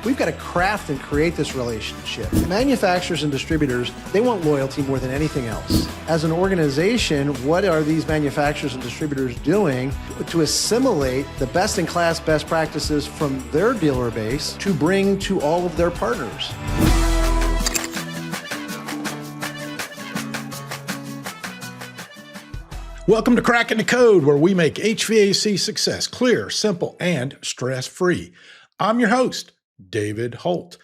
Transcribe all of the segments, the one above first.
we've got to craft and create this relationship. Manufacturers and distributors, they want loyalty more than anything else. As an organization, what are these manufacturers and distributors doing to assimilate the best-in-class best practices from their dealer base to bring to all of their partners? Welcome to Cracking the Code, where we make HVAC success clear, simple, and stress-free. I'm your host, David Holt.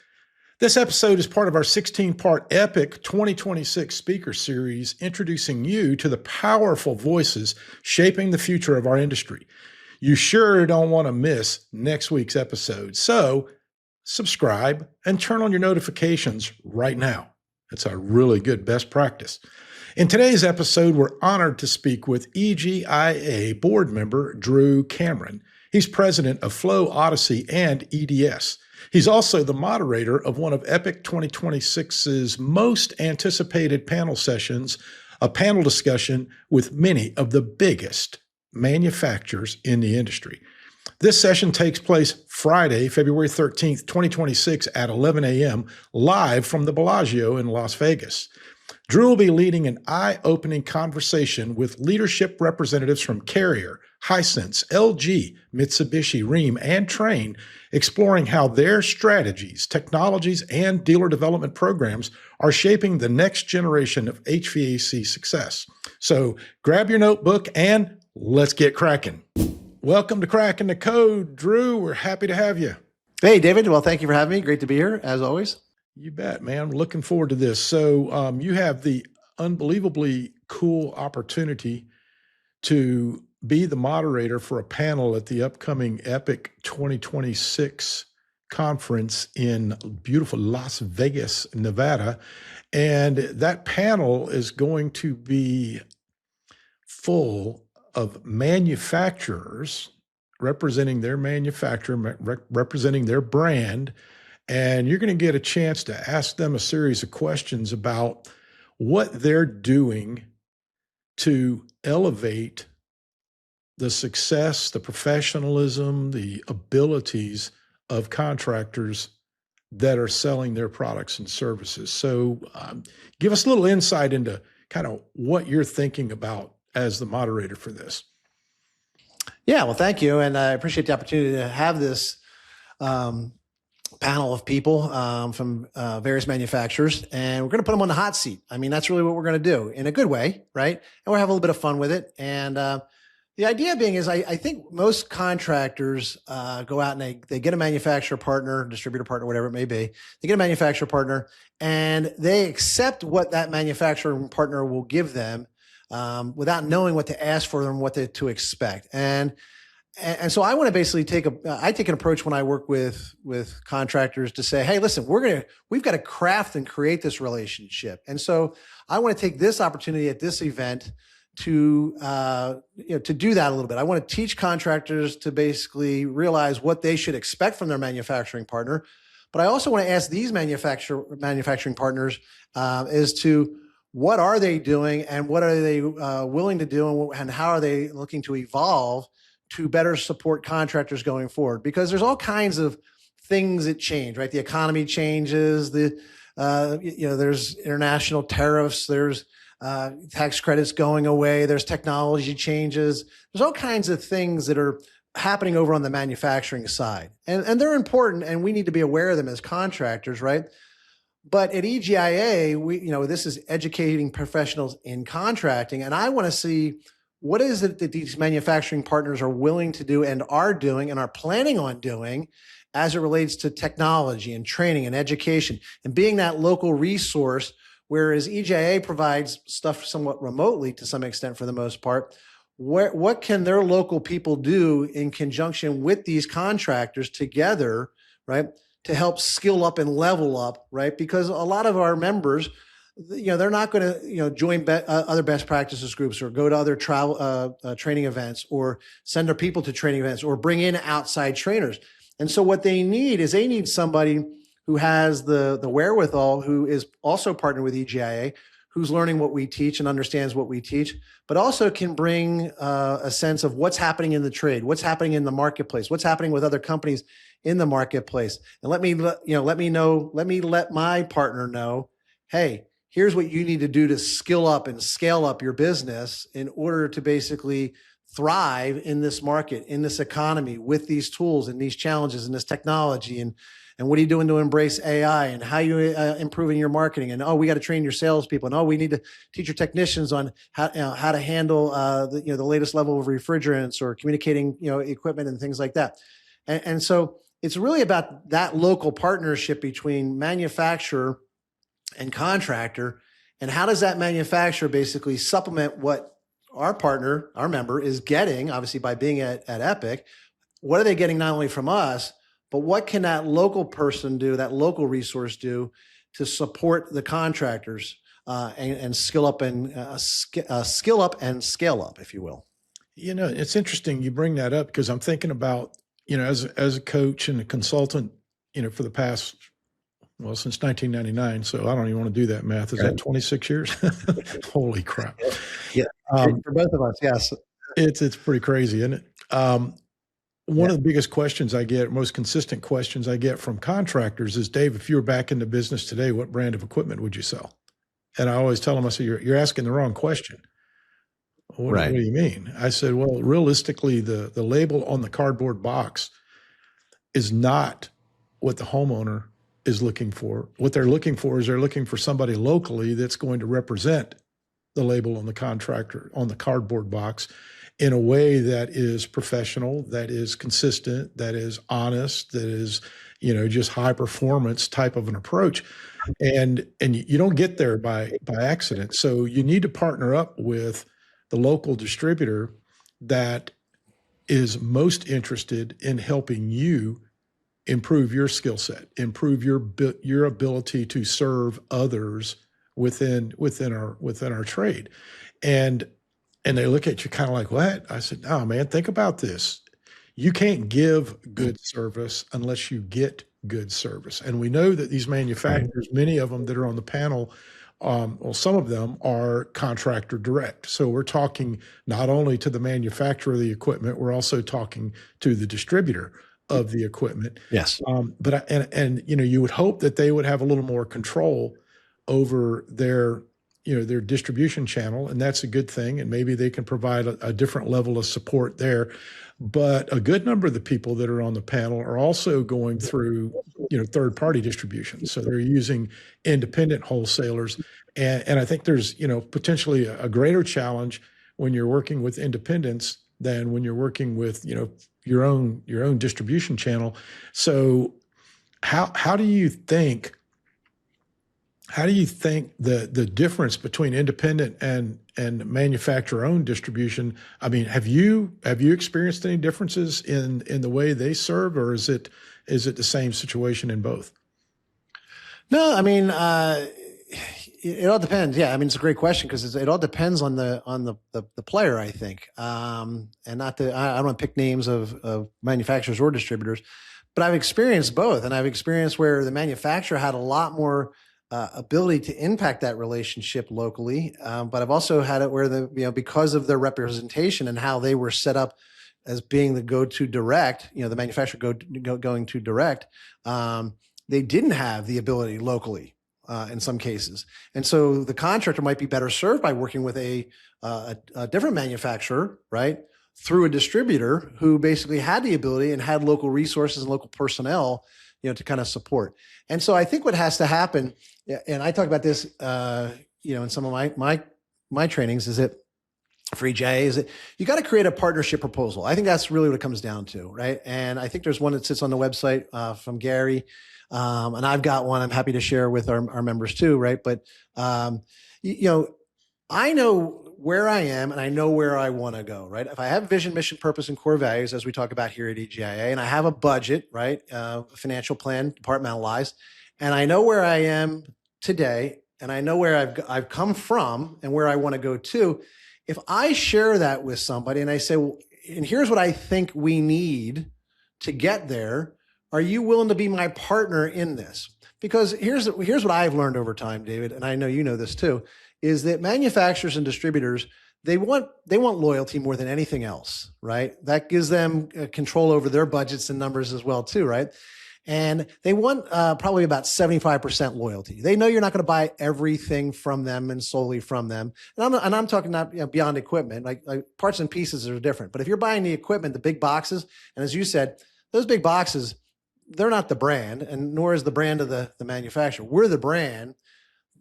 This episode is part of our 16-part epic 2026 speaker series, introducing you to the powerful voices shaping the future of our industry. You sure don't want to miss next week's episode, so subscribe and turn on your notifications right now. It's a really good best practice. In today's episode, we're honored to speak with EGIA board member Drew Cameron. He's president of Flow Odyssey and EDS. He's also the moderator of one of Epic 2026's most anticipated panel sessions, a panel discussion with many of the biggest manufacturers in the industry. This session takes place Friday, February 13th, 2026 at 11 a.m., live from the Bellagio in Las Vegas. Drew will be leading an eye-opening conversation with leadership representatives from Carrier, Hisense, LG, Mitsubishi, Rheem, and Trane, exploring how their strategies, technologies, and dealer development programs are shaping the next generation of HVAC success. So grab your notebook and let's get cracking. Welcome to Cracking the Code, Drew. We're happy to have you. Hey, David. Well, thank you for having me. Great to be here, as always. You bet, man. We're looking forward to this. So you have the unbelievably cool opportunity to be the moderator for a panel at the upcoming Epic 2026 conference in beautiful Las Vegas, Nevada. And that panel is going to be full of manufacturers representing their manufacturer, representing their brand. And you're going to get a chance to ask them a series of questions about what they're doing to elevate the success, the professionalism, the abilities of contractors that are selling their products and services. So give us a little insight into kind of what you're thinking about as the moderator for this. Yeah, well, thank you. And I appreciate the opportunity to have this panel of people from various manufacturers, and we're going to put them on the hot seat. I mean, that's really what we're going to do in a good way, right? And we'll have a little bit of fun with it. And the idea being is I think most contractors go out and they get a manufacturer partner, distributor partner, whatever it may be. They get a manufacturer partner and they accept what that manufacturer partner will give them without knowing what to ask for them, what to expect. And so I want to basically take an approach when I work with contractors to say, hey, listen, we've got to craft and create this relationship. And so I want to take this opportunity at this event to do that a little bit. I want to teach contractors to basically realize what they should expect from their manufacturing partner. But I also want to ask these manufacturing partners as to what are they doing and what are they willing to do and how are they looking to evolve to better support contractors going forward, because there's all kinds of things that change, right? The economy changes, there's international tariffs, there's tax credits going away, there's technology changes. There's all kinds of things that are happening over on the manufacturing side. And they're important and we need to be aware of them as contractors, right? But at EGIA, this is educating professionals in contracting, and I want to see what is it that these manufacturing partners are willing to do and are doing and are planning on doing as it relates to technology and training and education and being that local resource, whereas EGIA provides stuff somewhat remotely to some extent for the most part. What can their local people do in conjunction with these contractors together, right, to help skill up and level up, right? Because a lot of our members, they're not going to, join other best practices groups or go to other travel training events or send their people to training events or bring in outside trainers. And so what they need somebody who has the wherewithal, who is also partnered with EGIA, who's learning what we teach and understands what we teach, but also can bring a sense of what's happening in the trade, what's happening in the marketplace, what's happening with other companies in the marketplace. And let my partner know, hey, here's what you need to do to skill up and scale up your business in order to basically thrive in this market, in this economy, with these tools and these challenges and this technology. And what are you doing to embrace AI, and how you improving your marketing? And, oh, we got to train your salespeople. And, oh, we need to teach your technicians on how to handle the latest level of refrigerants or communicating equipment and things like that. And so it's really about that local partnership between manufacturer and contractor, and how does that manufacturer basically supplement what our partner, our member, is getting, obviously by being at Epic. What are they getting not only from us, but what can that local person do, that local resource do to support the contractors and skill up and scale up, if you will? It's interesting you bring that up, because I'm thinking about, as a coach and a consultant, for the past, since 1999. So I don't even want to do that math. Is that 26 years? Holy crap. Yeah. For both of us. Yes. It's pretty crazy, isn't it? One of the biggest questions I get, most consistent questions I get from contractors is, Dave, if you were back in the business today, what brand of equipment would you sell? And I always tell them, I say, you're asking the wrong question. What do you mean? I said, well, realistically, the label on the cardboard box is not what the homeowner is looking for. What they're looking for is they're looking for somebody locally that's going to represent the label on the contractor, on the cardboard box, in a way that is professional, that is consistent, that is honest, that is, just high performance type of an approach. And you don't get there by accident. So you need to partner up with the local distributor that is most interested in helping you improve your skill set, improve your ability to serve others within our trade. And they look at you kind of like, what? I said, no, man, think about this. You can't give good service unless you get good service. And we know that these manufacturers, many of them that are on the panel, some of them are contractor direct. So we're talking not only to the manufacturer of the equipment, we're also talking to the distributor of the equipment. Yes. But you would hope that they would have a little more control over their distribution channel, and that's a good thing. And maybe they can provide a different level of support there. But a good number of the people that are on the panel are also going through, third-party distribution. So they're using independent wholesalers. And I think there's, potentially a greater challenge when you're working with independents than when you're working with, your own distribution channel. So how do you think the difference between independent and manufacturer-owned distribution? I mean, have you experienced any differences in the way they serve, or is it the same situation in both? No, I mean, it all depends. Yeah, I mean, it's a great question, because it all depends on the player, I think. And I don't want to pick names of manufacturers or distributors, but I've experienced both, and I've experienced where the manufacturer had a lot more ability to impact that relationship locally. But I've also had it where because of their representation and how they were set up as being the go-to direct, the manufacturer going to direct, they didn't have the ability locally in some cases. And so the contractor might be better served by working with a different manufacturer, right, through a distributor who basically had the ability and had local resources and local personnel, to kind of support. And so I think what has to happen, and I talk about this, in some of my trainings, is that for EJA, is that you got to create a partnership proposal. I think that's really what it comes down to, right? And I think there's one that sits on the website from Gary, and I've got one I'm happy to share with our members too, right? But I know where I am and I know where I want to go, right? If I have vision, mission, purpose, and core values, as we talk about here at EGIA, and I have a budget, right? Financial plan, departmentalized, and I know where I am today, and I know where I've come from and where I want to go to. If I share that with somebody and I say, well, and here's what I think we need to get there, are you willing to be my partner in this? Because here's what I've learned over time, David, and I know you know this too, is that manufacturers and distributors, they want loyalty more than anything else, right? That gives them control over their budgets and numbers as well too, right? And they want probably about 75% loyalty. They know you're not going to buy everything from them and solely from them. And I'm talking not beyond equipment, like parts and pieces are different. But if you're buying the equipment, the big boxes, and as you said, those big boxes, they're not the brand, and nor is the brand of the manufacturer. We're the brand.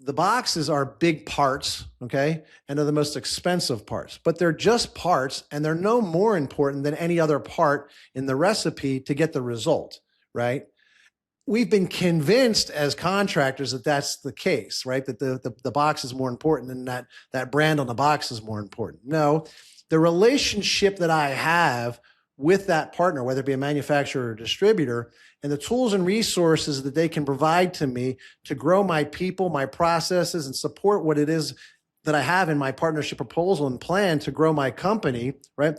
The boxes are big parts, okay? And they're the most expensive parts, but they're just parts, and they're no more important than any other part in the recipe to get the result, right? We've been convinced as contractors that that's the case, right? That the box is more important than that brand on the box is more important. No, the relationship that I have with that partner, whether it be a manufacturer or distributor, and the tools and resources that they can provide to me to grow my people, my processes, and support what it is that I have in my partnership proposal and plan to grow my company, right?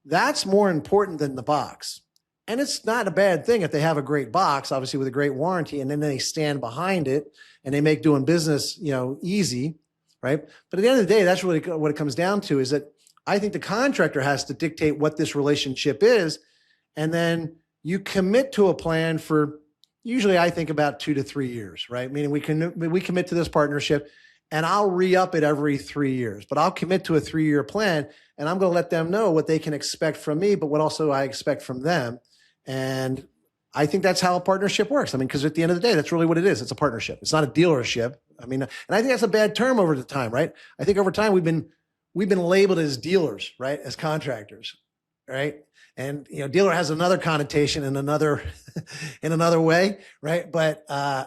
That's more important than the box. And it's not a bad thing if they have a great box, obviously with a great warranty, and then they stand behind it and they make doing business, easy, right? But at the end of the day, that's really what it comes down to, is that I think the contractor has to dictate what this relationship is. And then you commit to a plan for, usually I think about 2 to 3 years, right? Meaning we commit to this partnership, and I'll re-up it every 3 years, but I'll commit to a 3-year plan, and I'm going to let them know what they can expect from me, but what also I expect from them. And I think that's how a partnership works. I mean, because at the end of the day, that's really what it is. It's a partnership. It's not a dealership. I mean, and I think that's a bad term over the time, right? I think over time we've been labeled as dealers, right? As contractors, right? And dealer has another connotation in another way, right? But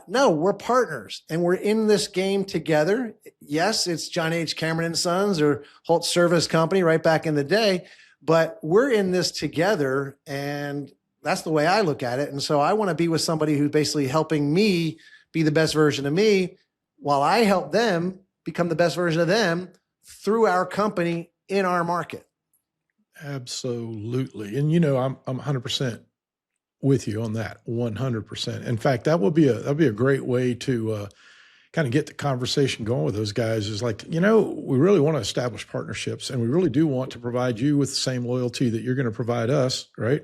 no, we're partners, and we're in this game together. Yes, it's John H. Cameron and Sons or Holt Service Company right back in the day, but we're in this together, and that's the way I look at it. And so I want to be with somebody who's basically helping me be the best version of me, while I help them become the best version of them through our company in our market. Absolutely. And I'm 100% with you on that. 100%. In fact, that'd be a great way to kind of get the conversation going with those guys, is like, we really want to establish partnerships, and we really do want to provide you with the same loyalty that you're going to provide us. Right.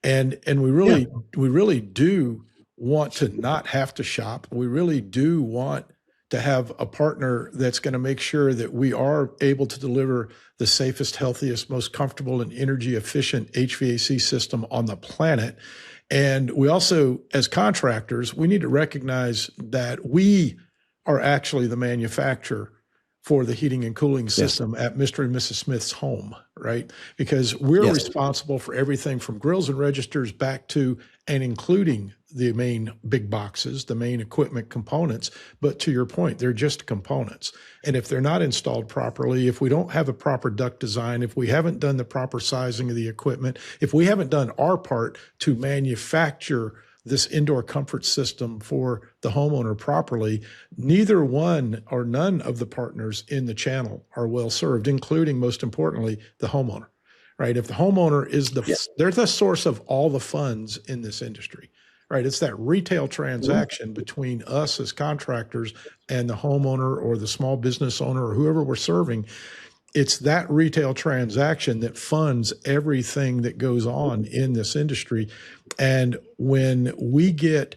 and we really do want to not have to shop. We really do want to have a partner that's going to make sure that we are able to deliver the safest, healthiest, most comfortable, and energy efficient HVAC system on the planet. And we also, as contractors, we need to recognize that we are actually the manufacturer for the heating and cooling system at Mr. and Mrs. Smith's home, right? Because we're responsible for everything from grills and registers back to and including the main big boxes, the main equipment components. But to your point, they're just components. And if they're not installed properly, if we don't have a proper duct design, if we haven't done the proper sizing of the equipment, if we haven't done our part to manufacture this indoor comfort system for the homeowner properly, neither one or none of the partners in the channel are well served, including, most importantly, the homeowner, right? If the homeowner is they're the source of all the funds in this industry, right? It's that retail transaction between us as contractors and the homeowner or the small business owner or whoever we're serving. It's that retail transaction that funds everything that goes on in this industry. And when we get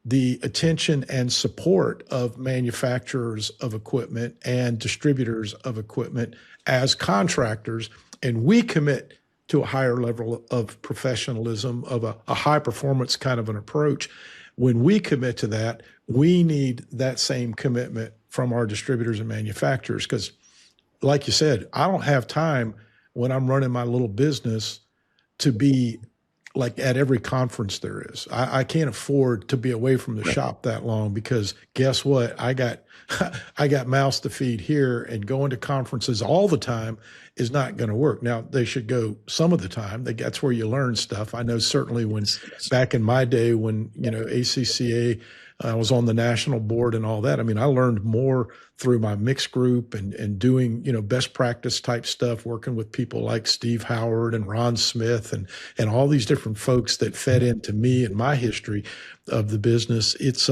the attention and support of manufacturers of equipment and distributors of equipment as contractors, and we commit to a higher level of professionalism, of a high performance kind of an approach, when we commit to that, we need that same commitment from our distributors and manufacturers. Because like you said, I don't have time when I'm running my little business to be like at every conference there is. I can't afford to be away from the shop that long, because guess what? I got mouths to feed here, and going to conferences all the time is not going to work. Now, they should go some of the time. That's where you learn stuff. I know certainly when back in my day when, ACCA, I was on the national board and all that. I mean, I learned more through my mixed group and doing, best practice type stuff, working with people like Steve Howard and Ron Smith and all these different folks that fed into me and my history of the business. It's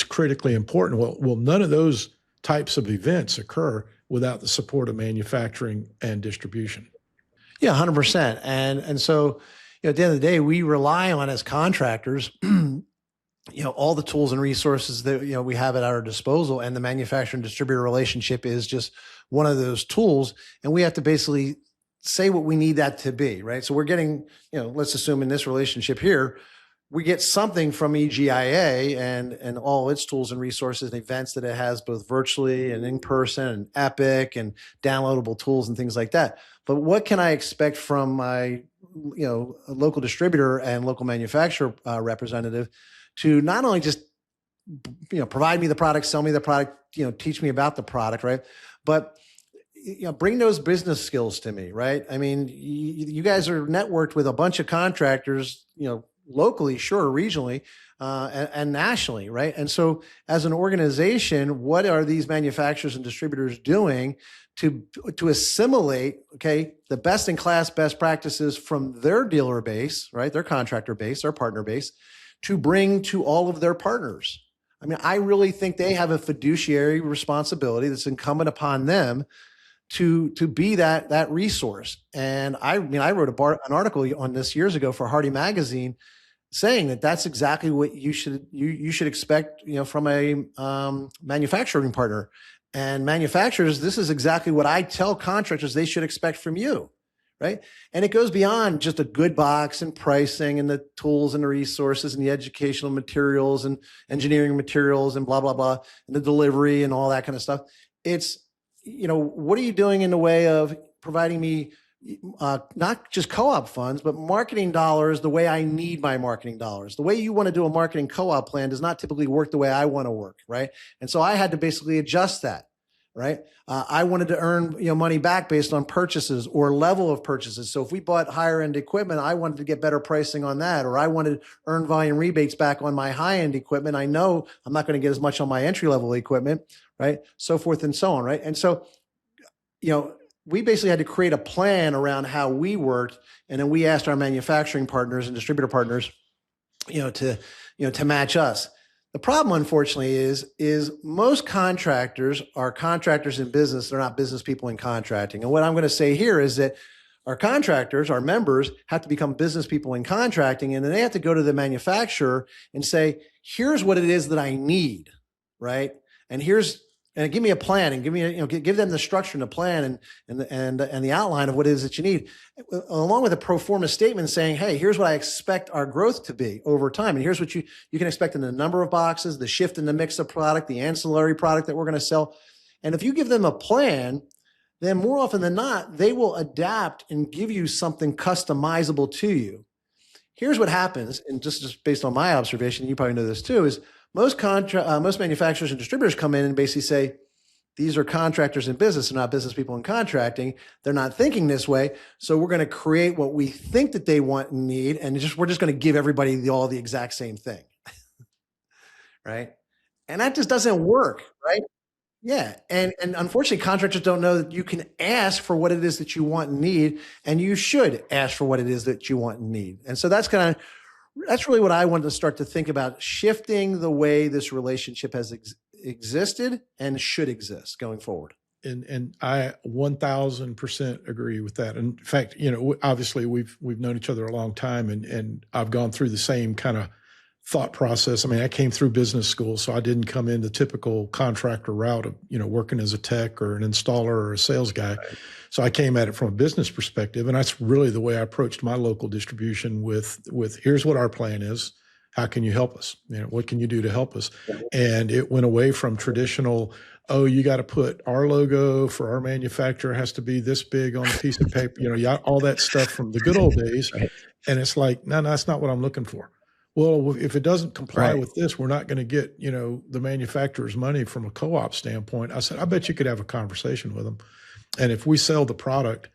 critically important. Well, none of those types of events occur without the support of manufacturing and distribution. Yeah, 100%. And so, at the end of the day, we rely on, as contractors, all the tools and resources that, we have at our disposal, and the manufacturer and distributor relationship is just one of those tools. And we have to basically say what we need that to be, right? So we're getting, let's assume in this relationship here, we get something from EGIA and all its tools and resources and events that it has, both virtually and in person, and Epic and downloadable tools and things like that. But what can I expect from my, local distributor and local manufacturer representative to not only just, provide me the product, sell me the product, teach me about the product, right? But bring those business skills to me, right? I mean, you guys are networked with a bunch of contractors, locally, sure, regionally, and nationally, right? And so as an organization, what are these manufacturers and distributors doing to assimilate, the best in class best practices from their dealer base, right? Their contractor base, their partner base, to bring to all of their partners? I mean, I really think they have a fiduciary responsibility that's incumbent upon them to be that resource. And I wrote an article on this years ago for Hardy Magazine, saying that that's exactly what you should expect, from a manufacturing partner. And manufacturers, this is exactly what I tell contractors they should expect from you, right? And it goes beyond just a good box and pricing and the tools and the resources and the educational materials and engineering materials and blah, blah, blah, and the delivery and all that kind of stuff. It's, what are you doing in the way of providing me not just co-op funds, but marketing dollars the way I need my marketing dollars? The way you want to do a marketing co-op plan does not typically work the way I want to work, right? And so I had to basically adjust that, right? I wanted to earn money back based on purchases or level of purchases. So if we bought higher end equipment, I wanted to get better pricing on that, or I wanted to earn volume rebates back on my high end equipment. I know I'm not going to get as much on my entry level equipment, right? So forth and so on, right? And so, we basically had to create a plan around how we worked, and then we asked our manufacturing partners and distributor partners, to match us. The problem, unfortunately, is most contractors are contractors in business. They're not business people in contracting. And what I'm going to say here is that our contractors, our members, have to become business people in contracting, and then they have to go to the manufacturer and say, "Here's what it is that I need," right? And give me a plan, and give them the structure and the plan and the outline of what it is that you need, along with a pro forma statement saying, "Hey, here's what I expect our growth to be over time, and here's what you can expect in the number of boxes, the shift in the mix of product, the ancillary product that we're going to sell." And if you give them a plan, then more often than not, they will adapt and give you something customizable to you. Here's what happens, and just based on my observation, you probably know this too, is most manufacturers and distributors come in and basically say, these are contractors in business and not business people in contracting. They're not thinking this way. So we're going to create what we think that they want and need. And we're just going to give everybody all the exact same thing. Right. And that just doesn't work. Right. Yeah. And unfortunately, contractors don't know that you can ask for what it is that you want and need, and you should ask for what it is that you want and need. And so that's really what I wanted to start to think about, shifting the way this relationship has existed and should exist going forward. And I 1000% agree with that. And in fact, obviously we've known each other a long time, and I've gone through the same kind of thought process. I mean, I came through business school, so I didn't come in the typical contractor route of, working as a tech or an installer or a sales guy. Right. So I came at it from a business perspective, and that's really the way I approached my local distribution with here's what our plan is. How can you help us? What can you do to help us? And it went away from traditional, oh, you got to put our logo for our manufacturer has to be this big on a piece of paper, all that stuff from the good old days. Right. And it's like, no, that's not what I'm looking for. Well, if it doesn't comply with this, we're not going to get, the manufacturer's money from a co-op standpoint. I said, I bet you could have a conversation with them. And if we sell the product,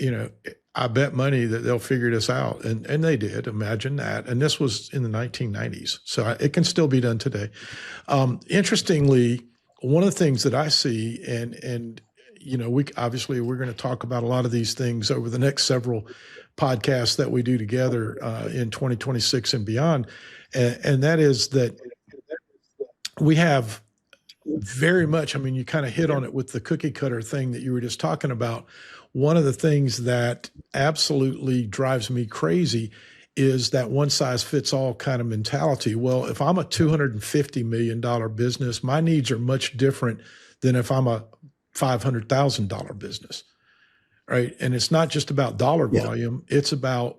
I bet money that they'll figure this out. And they did. Imagine that. And this was in the 1990s. So it can still be done today. Interestingly, one of the things that I see, and we're going to talk about a lot of these things over the next several podcasts that we do together in 2026 and beyond. And that is that we have very much, I mean, you kind of hit on it with the cookie cutter thing that you were just talking about. One of the things that absolutely drives me crazy is that one size fits all kind of mentality. Well, if I'm a $250 million business, my needs are much different than if I'm a $500,000 business, right? And it's not just about dollar Yeah. volume. It's about,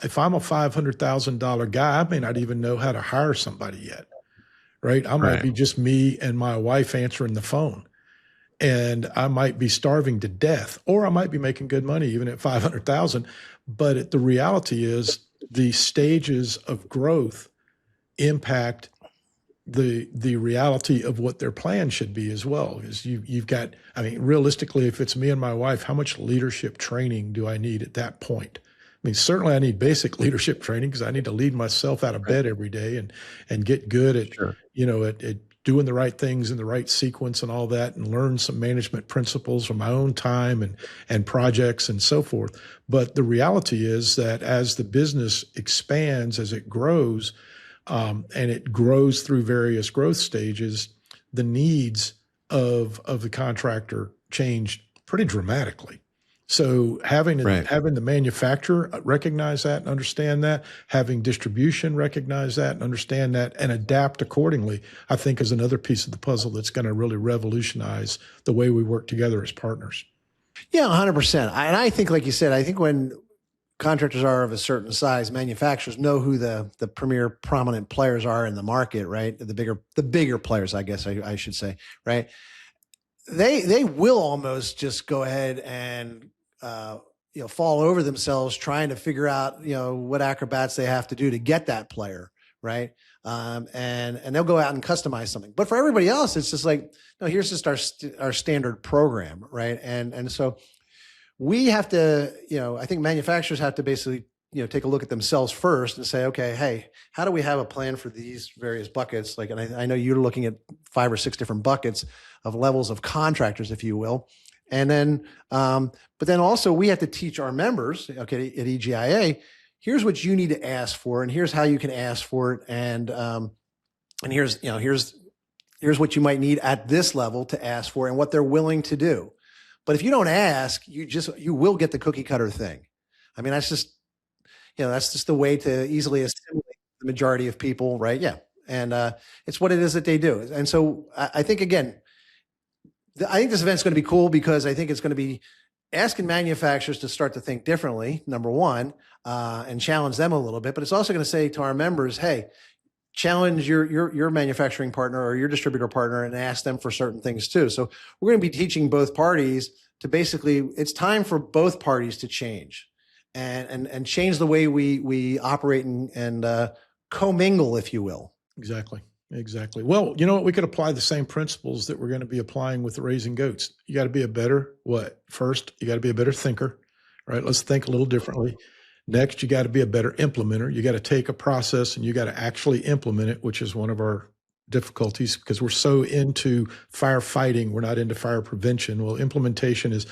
if I'm a $500,000 guy, I may not even know how to hire somebody yet, right? I might be just me and my wife answering the phone, and I might be starving to death, or I might be making good money even at 500,000. But the reality is the stages of growth impact the reality of what their plan should be as well. Is you've got, I mean, realistically, if it's me and my wife, how much leadership training do I need at that point? I mean, certainly I need basic leadership training because I need to lead myself out of bed every day and get good at, at doing the right things in the right sequence and all that, and learn some management principles from my own time and projects and so forth. But the reality is that as the business expands, as it grows, and it grows through various growth stages, the needs of the contractor change pretty dramatically. So having the manufacturer recognize that and understand that, having distribution recognize that and understand that, and adapt accordingly, I think is another piece of the puzzle that's going to really revolutionize the way we work together as partners. Yeah, 100%. And I think, like you said, I think when contractors are of a certain size, manufacturers know who the premier prominent players are in the market, right? The bigger players, I guess I should say, right? They will almost just go ahead and fall over themselves trying to figure out what acrobats they have to do to get that player, right? And they'll go out and customize something. But for everybody else, it's just like, no, here's just our standard program, right? And so we have to, I think manufacturers have to basically, take a look at themselves first and say, okay, hey, how do we have a plan for these various buckets? Like, and I know you're looking at 5 or 6 different buckets of levels of contractors, if you will. And then, but then also we have to teach our members, okay, at EGIA, here's what you need to ask for, and here's how you can ask for it. And here's what you might need at this level to ask for and what they're willing to do. But if you don't ask, you will get the cookie cutter thing. I mean, that's just the way to easily assimilate the majority of people, right? Yeah. And it's what it is that they do. And so I think, again, I think this event's going to be cool because I think it's going to be asking manufacturers to start to think differently, number one, and challenge them a little bit. But it's also going to say to our members, hey, challenge your manufacturing partner or your distributor partner and ask them for certain things too. So we're going to be teaching both parties to basically, it's time for both parties to change and change the way we operate and commingle, if you will. Exactly. Well, you know what? We could apply the same principles that we're going to be applying with raising goats. You got to be a better First, you got to be a better thinker, right? Let's think a little differently. Next, you got to be a better implementer. You got to take a process and you got to actually implement it, which is one of our difficulties because we're so into firefighting. We're not into fire prevention. Well, implementation is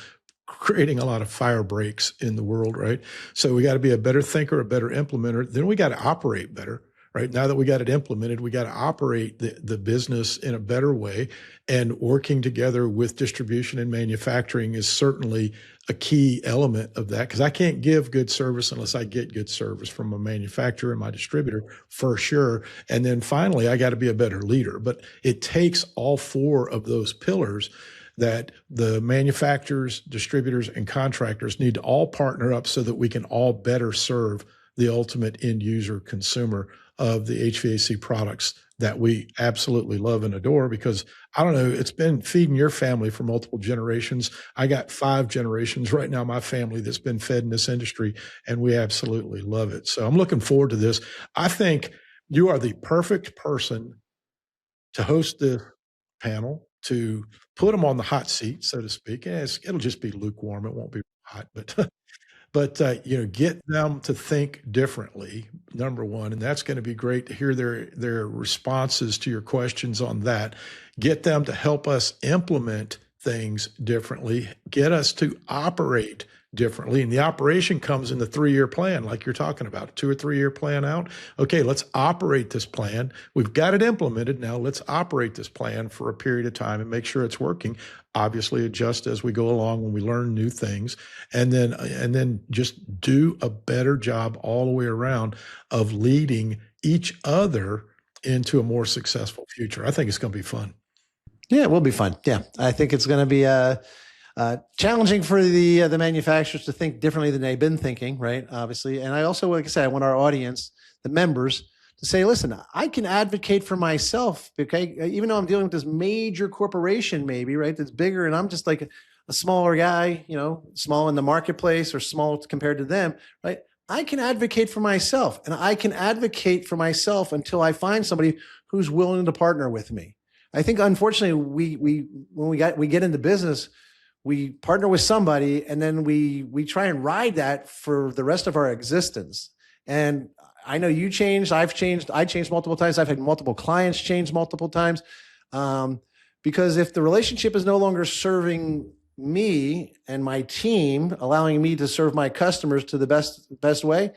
creating a lot of fire breaks in the world, right? So we got to be a better thinker, a better implementer. Then we got to operate better, right? Now that we got it implemented, we got to operate the business in a better way. And working together with distribution and manufacturing is certainly a key element of that, because I can't give good service unless I get good service from a manufacturer and my distributor, for sure. And then finally, I got to be a better leader. But it takes all 4 of those pillars that the manufacturers, distributors, and contractors need to all partner up so that we can all better serve the ultimate end user consumer of the HVAC products that we absolutely love and adore. Because I don't know, it's been feeding your family for multiple generations. I got 5 generations right now, my family, that's been fed in this industry, and we absolutely love it. So I'm looking forward to this. I think you are the perfect person to host the panel, to put them on the hot seat, so to speak. It'll just be lukewarm. It won't be hot, but get them to think differently, number one, and that's going to be great to hear their responses to your questions on that. Get them to help us implement things differently, get us to operate differently. And the operation comes in the 3-year plan, like you're talking about, a 2 or 3 year plan out. Okay, let's operate this plan. We've got it implemented. Now let's operate this plan for a period of time and make sure it's working. Obviously adjust as we go along when we learn new things, and then just do a better job all the way around of leading each other into a more successful future. I think it's going to be fun. Yeah, it will be fun. Yeah, I think it's going to be challenging for the manufacturers to think differently than they've been thinking, right? Obviously, and I also, like I said, I want our audience, the members, to say, listen, I can advocate for myself, okay? Even though I'm dealing with this major corporation, maybe, right, that's bigger, and I'm just like a smaller guy, small in the marketplace or small compared to them, right? I can advocate for myself, and I can advocate for myself until I find somebody who's willing to partner with me. I think, unfortunately, when we get into business, we partner with somebody, and then we try and ride that for the rest of our existence. And I know you changed, I've changed, I changed multiple times. I've had multiple clients change multiple times. Because if the relationship is no longer serving me and my team, allowing me to serve my customers to the best way,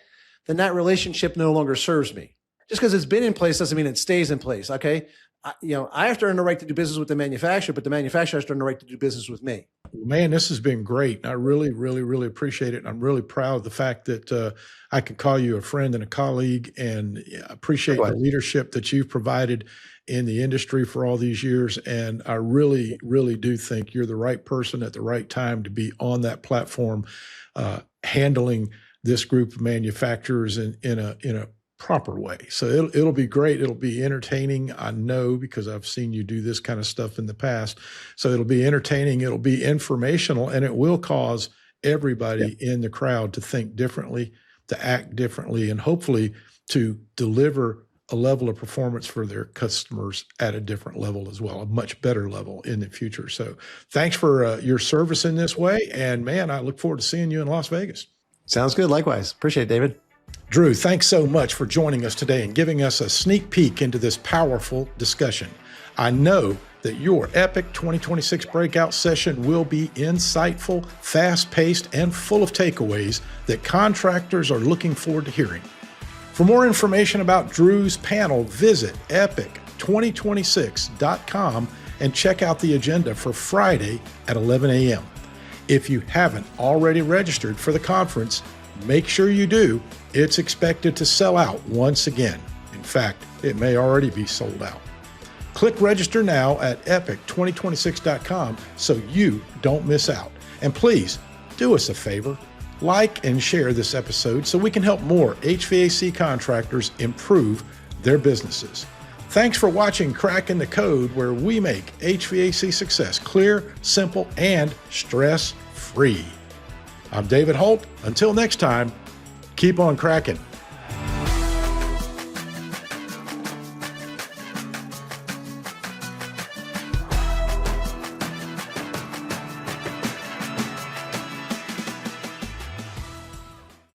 then that relationship no longer serves me. Just because it's been in place doesn't mean it stays in place. Okay. I have to earn the right to do business with the manufacturer, but the manufacturer has to earn the right to do business with me. Man, this has been great. I really, really, really appreciate it. I'm really proud of the fact that I can call you a friend and a colleague, and appreciate the leadership that you've provided in the industry for all these years. And I really, really do think you're the right person at the right time to be on that platform, handling this group of manufacturers in a proper way. So it'll be great. It'll be entertaining. I know, because I've seen you do this kind of stuff in the past. So it'll be entertaining. It'll be informational, and it will cause everybody in the crowd to think differently, to act differently, and hopefully to deliver a level of performance for their customers at a different level as well, a much better level in the future. So thanks for your service in this way. And man, I look forward to seeing you in Las Vegas. Sounds good. Likewise. Appreciate it, David. Drew, thanks so much for joining us today and giving us a sneak peek into this powerful discussion. I know that your epic 2026 breakout session will be insightful, fast-paced, and full of takeaways that contractors are looking forward to hearing. For more information about Drew's panel, visit epic2026.com and check out the agenda for Friday at 11 a.m. If you haven't already registered for the conference, make sure you do. It's expected to sell out once again. In fact, it may already be sold out. Click register now at epic2026.com so you don't miss out. And please do us a favor, like and share this episode so we can help more HVAC contractors improve their businesses. Thanks for watching Cracking the Code, where we make HVAC success clear, simple, and stress-free. I'm David Holt. Until next time, keep on cracking.